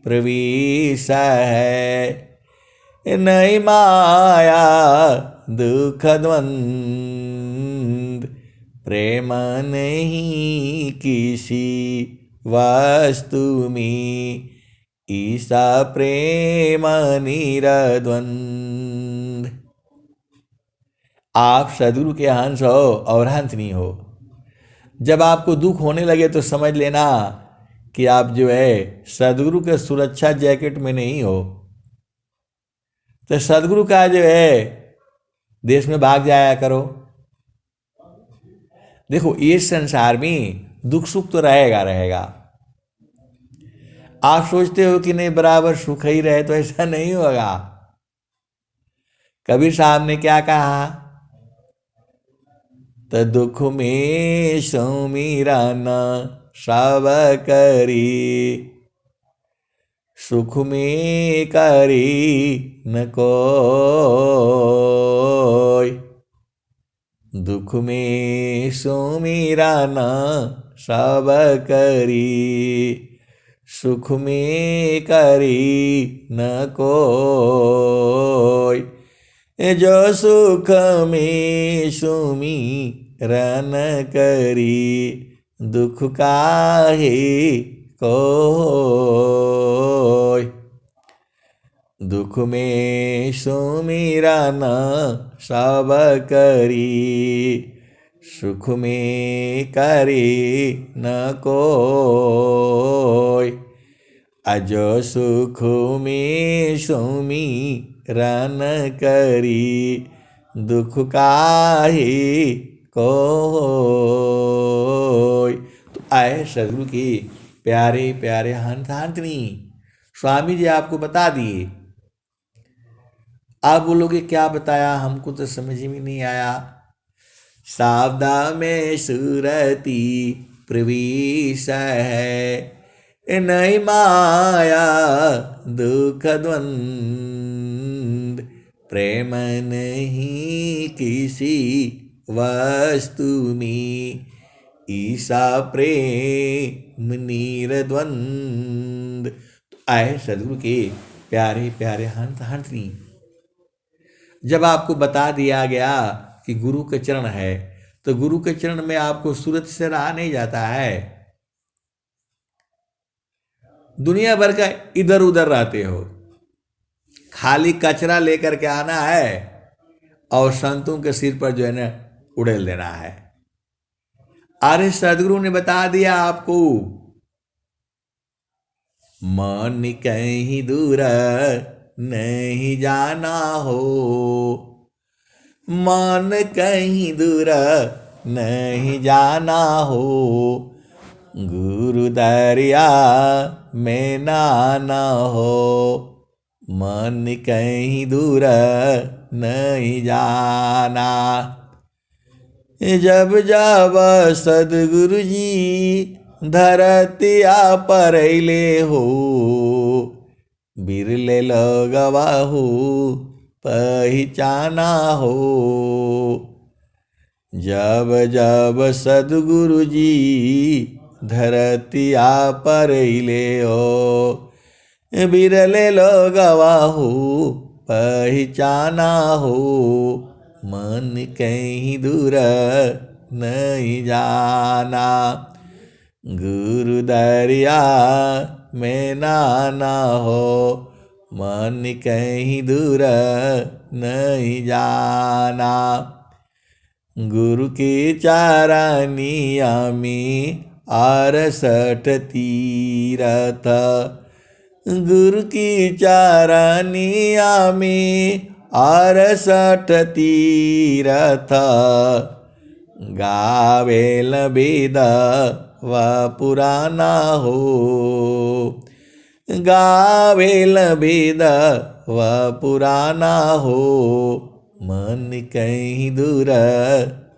प्रवेश है, नहीं माया दुख द्वंद, प्रेम नहीं किसी वस्तु में, ईसा प्रेम निरद्वंद। आप सदगुरु के हंस हो और हंसनी हो। जब आपको दुख होने लगे तो समझ लेना कि आप जो है सदगुरु के सुरक्षा जैकेट में नहीं हो। तो सदगुरु का जो है देश में भाग जाया करो। देखो इस संसार में दुख सुख तो रहेगा रहेगा। आप सोचते हो कि नहीं बराबर सुख ही रहे, तो ऐसा नहीं होगा। कबीर साहब ने क्या कहा, तो दुख में सुमिरन सब करी, सुख में करी न कोई। दुख में सुमिरन सब करी, सुख में करी न कोई। जो सुख में सुमिरन करी, दुख काहे कोई। दुख में सुमिरन सब करी, सुख में करी न कोई। अजो सुख में सुमिरन करी, दुख काहे कोई। तो आए सदगुरु की प्यारे प्यारे हंस हंसनी स्वामी जी आपको बता दिए। आप बोलोगे क्या बताया, हमको तो समझ में नहीं आया। सावधा में सुरती प्रवेश है, नहीं माया दुख द्वंद। प्रेम नहीं किसी वस्तु में, ईसा प्रेम निरद्वंद। तो आए सदगुरु के प्यारे प्यारे हंस हंसनी। जब आपको बता दिया गया कि गुरु के चरण है, तो गुरु के चरण में आपको सूरत से रहा नहीं जाता है। दुनिया भर का इधर उधर रहते हो, खाली कचरा लेकर के आना है और संतों के सिर पर जो है ना उड़ेल देना है। अरे सदगुरु ने बता दिया आपको, मन कहीं दूर नहीं जाना हो, मन कहीं दूर नहीं जाना हो। गुरु दरिया में नाना हो, मन कहीं दूर नहीं जाना। जब जब सदगुरु जी धरतिया पर ले हो, बिरले लगवा हो पहचाना हो। जब जब सदगुरु जी धरतिया पर ले हो, बिरले लगवा हो पहचाना हो। मन कहीं दूर नहीं जाना, गुरु दरिया में नाना हो। मन कहीं दूर नहीं जाना, गुरु के चारानिया में 68 तीरथ। गुरु की चारानिया में 68 तीरथ। गावेल वेद व पुराना हो, गावेल वेद व पुराना हो। मन कहीं दूर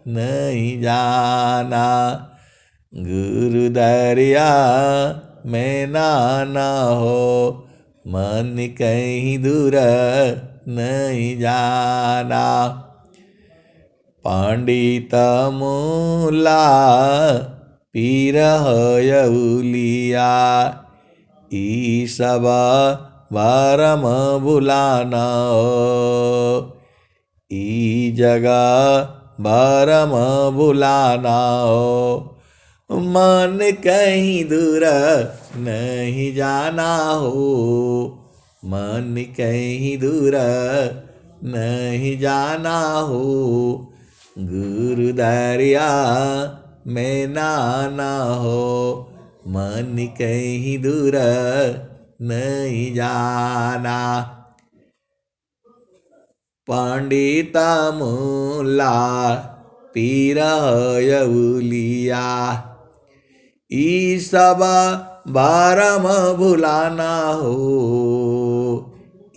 नहीं जाना, गुरु दरिया में नाना हो। मन कहीं दूर नहीं जाना। पंडित मूला पीर हयउलिया, ई सब भरम भुलाना। ई जगह भरम भुलाना, मन कहीं दूर नहीं जाना हो, मन कहीं दूर नहीं जाना हो, गुरु दरिया में नाना हो, मन कहीं दूर नहीं जाना। पंडिता मुल्ला पीर यौलिया, ई सब बारम भुलाना हो,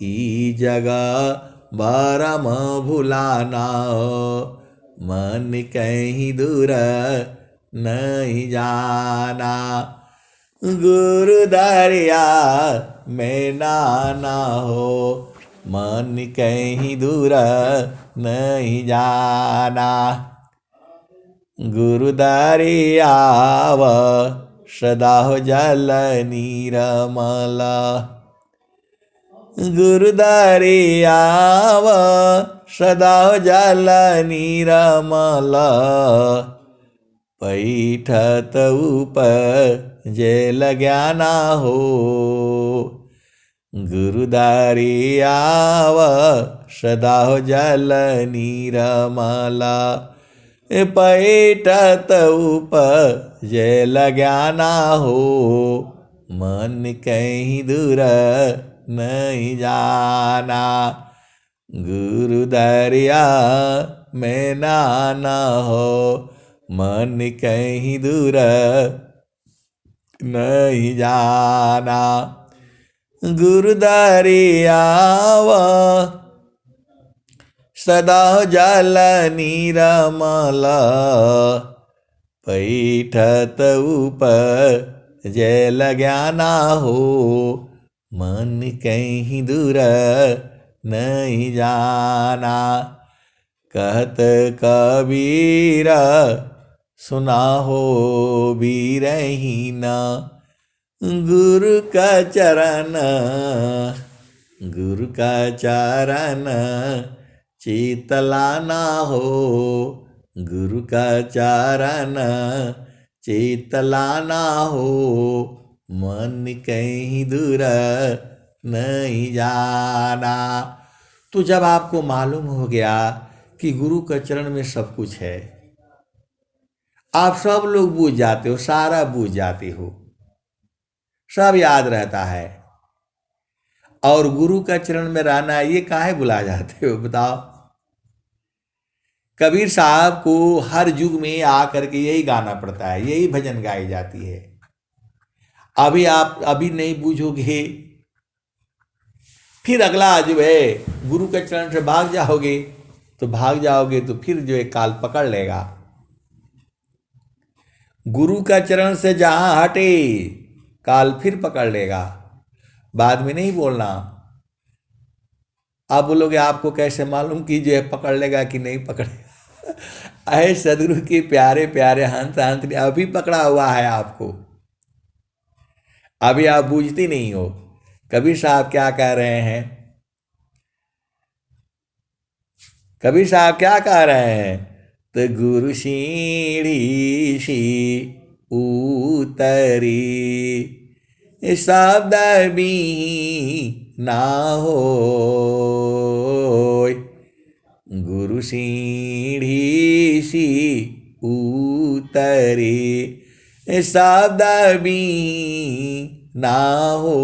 ई जगह बारम भुलाना हो, मन कहीं दूर नहीं जाना, गुरु दरिया में नाना हो, मन कहीं दूर नहीं जाना, गुरु दरियाव सदा हो जल नीरमल, गुरु दरियाव सदा हो जल नीरमल, पैठत उपजे ज्ञाना हो, गुरु दरियाव सदा हो जल नीरमल, पैठत उपजे ज्ञाना हो, मन कहीं दूर नहीं जाना, गुरु दरिया में नाना हो, मन कहीं दूर नहीं जाना, गुरु दरियाव सदा जल नीरमल, पैठत उपजे ज्ञाना हो, मन कहीं दूर नहीं जाना, कहत कबीर सुना हो बीरहीन, गुरु का चरण, गुरु का चरण चितलाना हो, गुरु का चरण चितलाना हो, मन कहीं दूर नहीं जाना। तो जब आपको मालूम हो गया कि गुरु के चरण में सब कुछ है, आप सब लोग बूझ जाते हो, सारा बूझ जाते हो, सब याद रहता है, और गुरु का चरण में रहना ये काहे बुला जाते हो बताओ। कबीर साहब को हर युग में आकर के यही गाना पड़ता है, यही भजन गाई जाती है। अभी आप अभी नहीं बूझोगे, फिर अगला जो है गुरु के चरण से भाग जाओगे तो फिर जो है काल पकड़ लेगा। गुरु का चरण से जहां हटे काल फिर पकड़ लेगा, बाद में नहीं बोलना। आप बोलोगे आपको कैसे मालूम कि जो है पकड़ लेगा कि नहीं पकड़ेगा। अरे सदगुरु के प्यारे प्यारे हंस हंस अभी पकड़ा हुआ है आपको, अभी आप बूझते नहीं हो। कबीर साहब क्या कह रहे हैं, कबीर साहब क्या कह रहे हैं, तो गुरु सीढ़ी सी उतरी शब्द भी ना हो, गुरु सीढ़ी सी उतरी शब्द भी ना हो,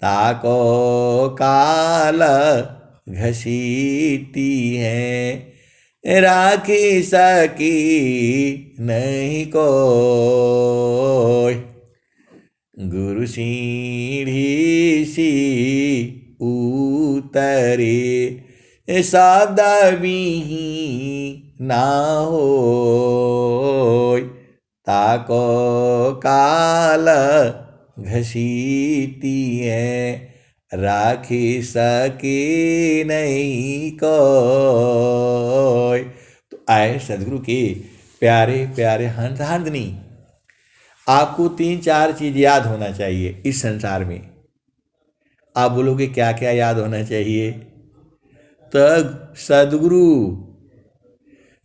ताको काल घसीटी है राखी सकी नहीं कोई, गुरु सीढ़ी सी उतरे शब्द भी ना हो, ताको काल घसीटी है राखी सके नहीं कोई। तो आए सदगुरु के प्यारे प्यारे हंस हंसनी, आपको 3-4 चीज याद होना चाहिए इस संसार में। आप बोलोगे क्या क्या याद होना चाहिए, तो सदगुरु,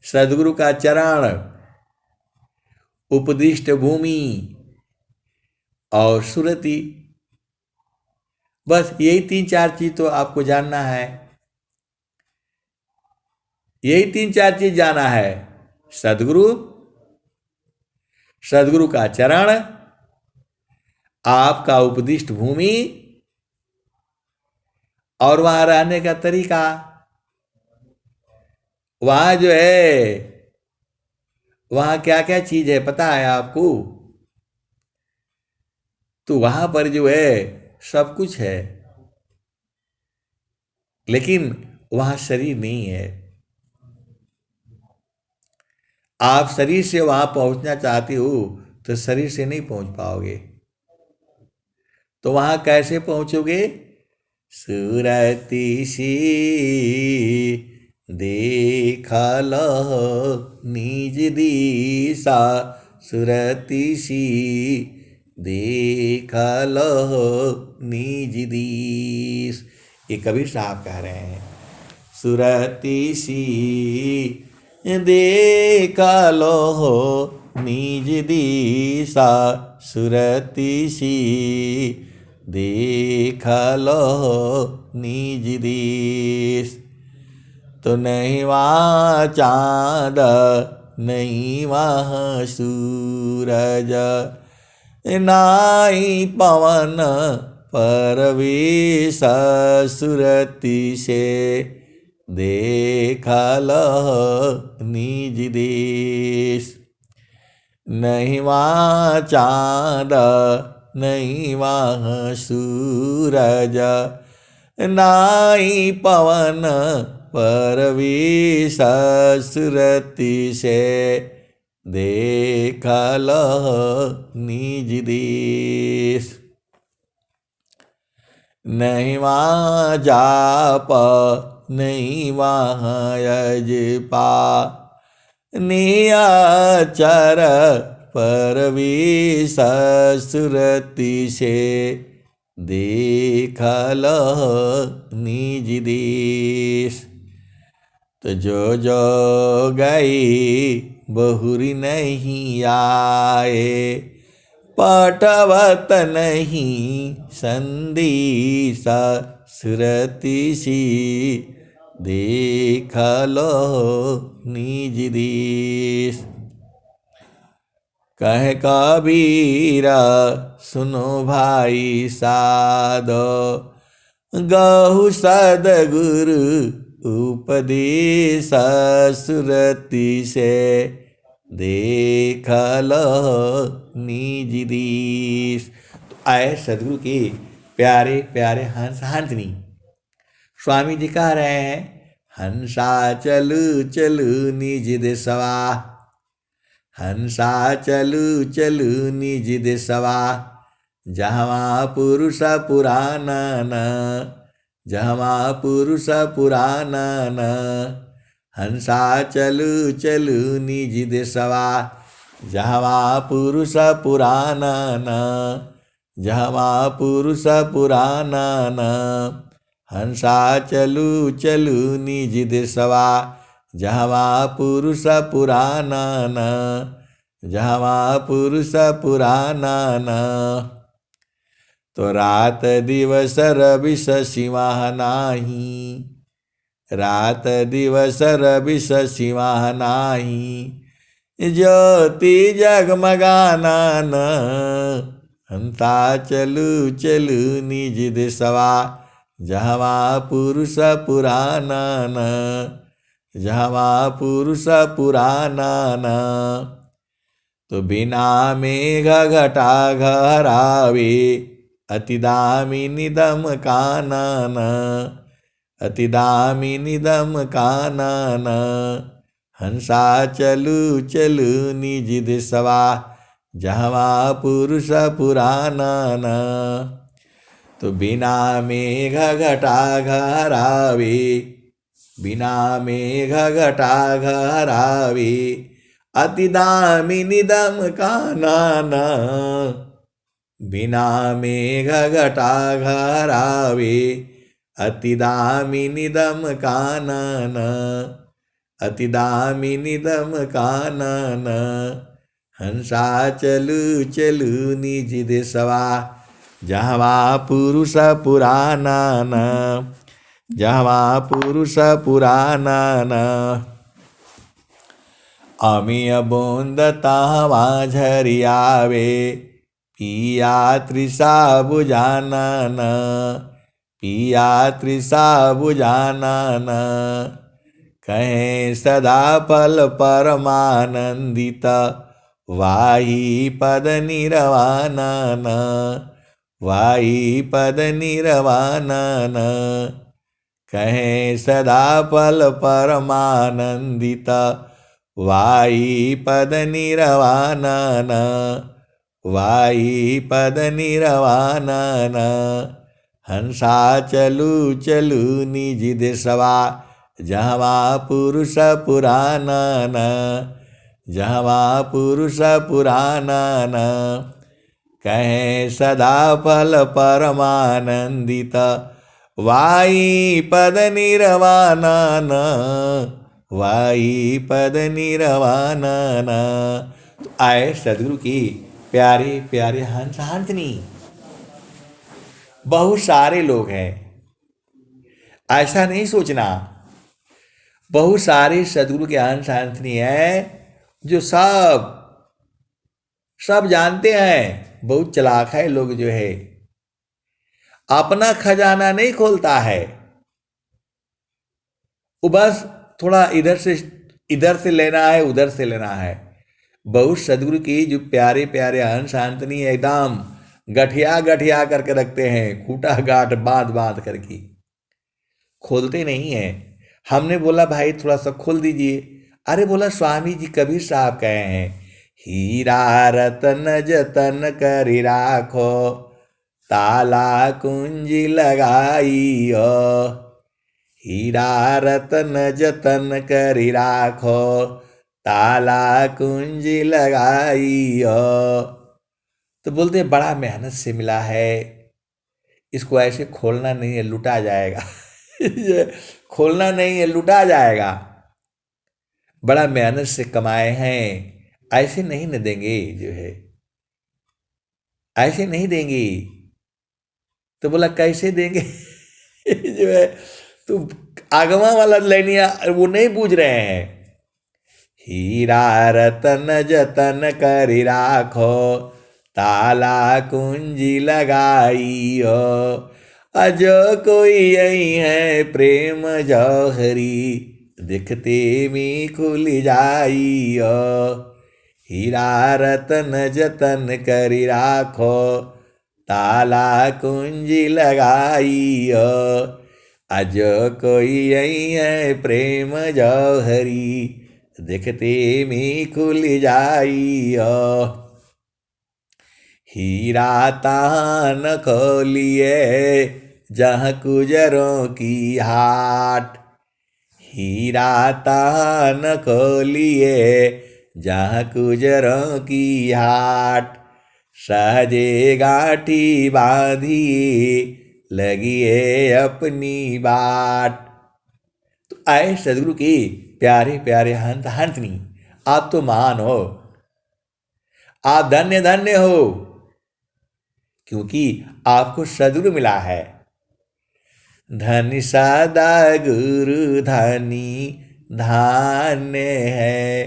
सदगुरु का चरण, उपदिष्ट भूमि और सुरति। बस यही 3-4 चीज तो आपको जानना है। यही 3-4 चीज जाना है। सदगुरु, सदगुरु का चरण, आपका उपदिष्ट भूमि और वहां रहने का तरीका। वहां जो है, वहां क्या क्या चीज है पता है आपको? तो वहां पर जो है सब कुछ है, लेकिन वहां शरीर नहीं है। आप शरीर से वहां पहुंचना चाहते हो तो शरीर से नहीं पहुंच पाओगे। तो वहां कैसे पहुंचोगे? सुरतिसी देखल निज दिशा, सुरतिसी देखल निज दिश। ये कबीर साहब कह रहे हैं। सुरतिसी देखलो निज दिशा, सुरतिसी देखलो निज दिश। तो नहीं वहाँ चाँद नहीं वहाँ सूरज, नाई पवन परवेश, सुरति से देखल निज देश। नहीं वहाँ चाँद नहीं वहाँ सूरज, नाई पवन परवेश, सुरति से देखल निज देश। नहीं वहाँ जाप नहीं वहाँ यजपा, नियाचर परवेश, सुरति से देखल निज देश। तो जो जो गई बहुरी नहीं आए, पटवत नहीं संदेश, सुरति सी देखलो निज देश। कह कबीरा सुनो भाई साधो, गहु सदगुरु उपदेश, सुरति से देखलो निज देश। तो आए सदगुरु के प्यारे प्यारे हंस हंसनी। स्वामी जी कह रहे हैं, हंसा चलू चलू निज देशवा, हंसा चलू चलू निज देशवा, जहाँ पुरुष पुराना न, जहाँ पुरुष पुराना न, हंसा चलू चलू निज देशवा, जहाँ पुरुष पुराना न, जहाँ पुरुष पुराना न, हंसा चलू चलू निज देशवा, जहाँ पुरुष पुराना न, जहाँ पुरुष पुराना न। तो रात दिवस रवि शशिमा नाही, रात दिवस रवि शशिमा नाही, ज्योति जगमगाना न, हंसा चलू चलू निज देशवा, जहाँ पुरुष पुराना न, जहाँ पुरुष पुराना न। तो बिना मेघ घटा घरावे, अति दामिनी दम कानन, अति दामिनी दम कानन, हंसा चलू चलू निज देशवा, जहाँ पुरुष पुराना न। तो बिना मेघ घटा घरावे, बिना मेघ घटा घरावे, अति दामिनी दम कानन, बिना मेघ घटा घरावे, अति दामिनी दम कानन, अति दामिनी दम कानन, हंसा चलू चलू निज देशवा, जहवा पुरुष पुराना न, जहवा पुरुष पुराना न। अमीय बूंद तहवा झरियावे, पिया तृषा बुझाना न, पिया तृषा बुझाना न। कहें सदा फल परमानंदित, वाही पद निर्वाणा न, वाही पद निर्वाणा न। कहें सदा फल परमानंदित, वाही पद निर्वाणा न, वाही पद निर्वाणा न। हंसा चलू चलू निज देशवा, जहवा पुरुष पुराना न, जहवा पुरुष पुराना न। कहें सदा फल परमानंदित, वाई पद निर्वाणा न, वाई पद निर्वाणा न। तो आए सदगुरु की प्यारे प्यारे हंस हंसनी। बहुत सारे लोग हैं, ऐसा नहीं सोचना। बहुत सारे सदगुरु के हंस हंसनी हैं जो सब जानते हैं। बहुत चालाक है लोग जो है, अपना खजाना नहीं खोलता है, वो बस थोड़ा इधर से लेना है, उधर से लेना है। बहुत सदगुरु की जो प्यारे प्यारे हंस हंसनी एकदम गठिया गठिया करके रखते हैं, खूटा गांठ बांध बांध करके, खोलते नहीं है। हमने बोला भाई थोड़ा सा खोल दीजिए, अरे बोला स्वामी जी कबीर साहब कहे हैं, हीरा रतन जतन करी राखो, ताला कुंजी लगाइयो। हीरा रतन जतन करी राखो, ताला कुंजी लगाइयो। तो बोलते बड़ा मेहनत से मिला है, इसको ऐसे खोलना नहीं है, लुटा जाएगा। खोलना नहीं है, लुटा जाएगा। बड़ा मेहनत से कमाए हैं, ऐसे नहीं न देंगे जो है, ऐसे नहीं देंगे। तो बोला कैसे देंगे? जो है तो आगमा वाला लाइनिया वो नहीं बूझ रहे हैं। हीरा रतन जतन करी राखो, ताला कुंजी लगाइयो। अजो कोई यही है प्रेम जौहरी, दिखते में खुल जाइयो। हीरा रतन जतन करी राखो, ताला कुंजी लगाइयो। अजो कोई यही है प्रेम जौहरी, दिखते में खुल जाइयो। हीरा तान खोलिए जहाँ गुजरों की हाट, हीरा तान खोलिए जहाँ गुजरों की हाट। सहजे गांठी बांधिए लगिए अपनी बाट। तो आए सदगुरु की प्यारे प्यारे हंस हंसनी, आप तो महान हो, आप धन्य धन्य हो, क्योंकि आपको सदगुरु मिला है। धनी सदा गुरु धनी धान्य है,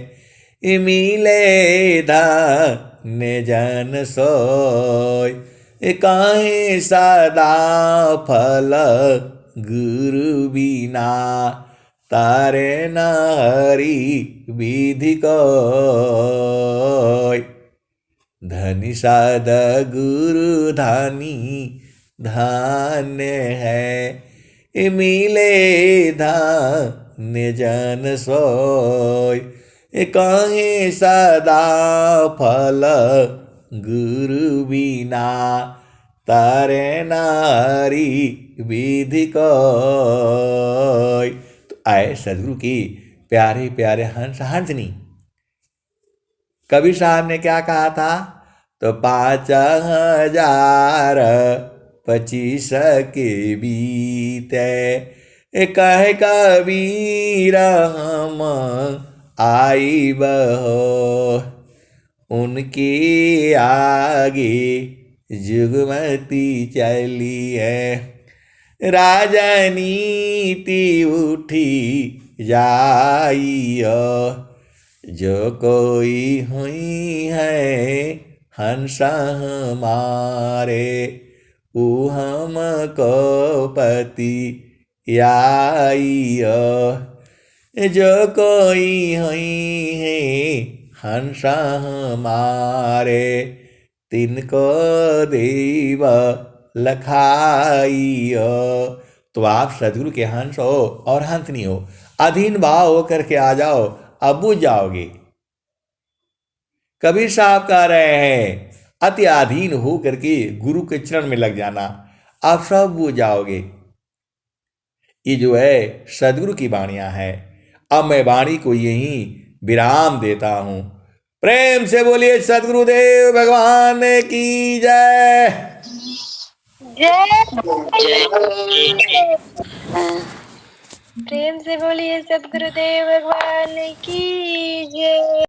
मिले धान्य जन सोय। काहे सदा फल गुरु बिना, तारे न हरि विधि कोय। धनी सद गुरु धनी धान्य है, मिले धान्य जन सोय। काहे सदा फल गुरु बिना, तारे नारी विधि कोय। तो आए सदगुरु की प्यारे प्यारे हंस हंसनी। कबीर साहब ने क्या कहा था? तो 5025 के बीते, कहे कबीर हम आई बहो। उनके आगे जुगमती चली है। राजनीति उठी जाइयो, जो कोई हुई है हंस हमारे, ऊ हमको पति आइयो। जो कोई हुई है हंस हमारे, तिनको देव लखाइयो। तो आप सदगुरु के हंस हो और हंसनी हो, अधीन भाव होकर के आ जाओ, अब बुझ जाओगे। कबीर साहब कह रहे हैं अति अधीन हो करके गुरु के चरण में लग जाना, आप सब बुझ जाओगे। ये जो है सदगुरु की वाणियां है। अब मैं वाणी को यहीं विराम देता हूं। प्रेम से बोलिए सदगुरुदेव भगवान की जय। जय। प्रेम से बोलिए सदगुरुदेव भगवान की